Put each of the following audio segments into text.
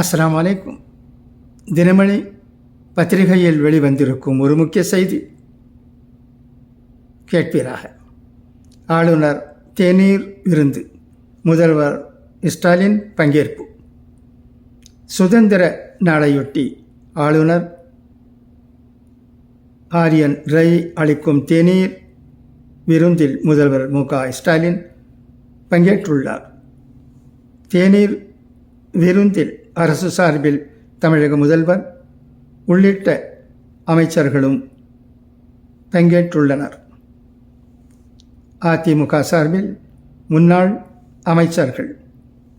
அஸ்ஸலாமு அலைக்கும். தினமணி பத்திரிகையில் வெளிவந்திருக்கும் ஒரு முக்கிய செய்தி கேட்பீராக. ஆளுநர் தேநீர் விருந்து, முதல்வர் ஸ்டாலின் பங்கேற்பு. சுதந்திர நாளையொட்டி ஆளுநர் ஆர்.என். ரவி அளிக்கும் தேநீர் விருந்தில் முதல்வர் மு.க.ஸ்டாலின் பங்கேற்றுள்ளார். தேநீர் விருந்தில் அரசு சார்பில் தமிழக முதல்வர் உள்ளிட்ட அமைச்சர்களும் பங்கேற்றுள்ளனர். அதிமுக சார்பில் முன்னாள் அமைச்சர்கள்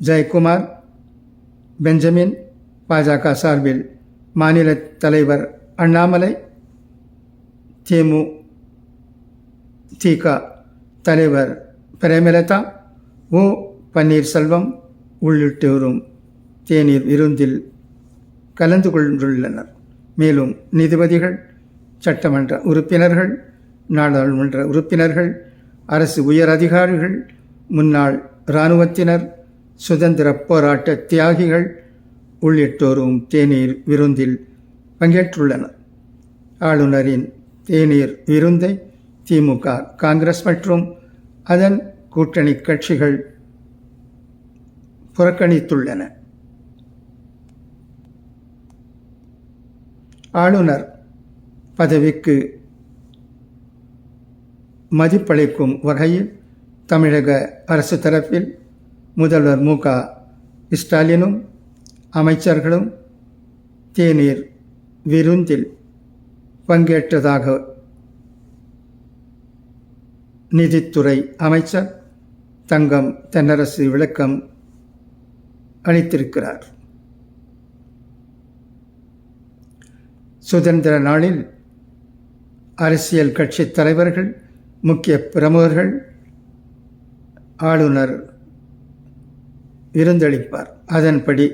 ஜெயக்குமார், பெஞ்சமின், பாஜக சார்பில் மாநில தலைவர் அண்ணாமலை, தேமுதிக தலைவர் பிரேமலதா, ஓ பன்னீர்செல்வம் உள்ளிட்டோரும் தேநீர் விருந்தில் கலந்து கொண்டுள்ளனர். மேலும் நீதிபதிகள், சட்டமன்ற உறுப்பினர்கள், நாடாளுமன்ற உறுப்பினர்கள், அரசு உயர் அதிகாரிகள், முன்னாள் இராணுவத்தினர், சுதந்திர போராட்ட தியாகிகள் உள்ளிட்டோரும் தேநீர் விருந்தில் பங்கேற்றுள்ளனர். ஆளுநரின் தேநீர் விருந்தை திமுக, காங்கிரஸ் மற்றும் அதன் கூட்டணி கட்சிகள் புறக்கணித்துள்ளன. ஆளுநர் பதவிக்கு மதிப்பளிக்கும் வகையில் தமிழக அரசு தரப்பில் முதல்வர் மு.க.ஸ்டாலினும் அமைச்சர்களும் தேநீர் விருந்தில் பங்கேற்றதாக நிதித்துறை அமைச்சர் தங்கம் தென்னரசு விளக்கம் அளித்திருக்கிறார். சுதந்திர நாளில் அரசியல் கட்சி தலைவர்கள், முக்கிய பிரமுகர்கள் ஆளுநர் விருந்தளிப்பார். அதன்படி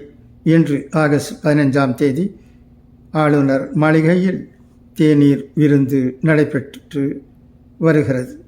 இன்று ஆகஸ்ட் 15 ஆளுநர் மாளிகையில் தேநீர் விருந்து நடைபெற்று வருகிறது.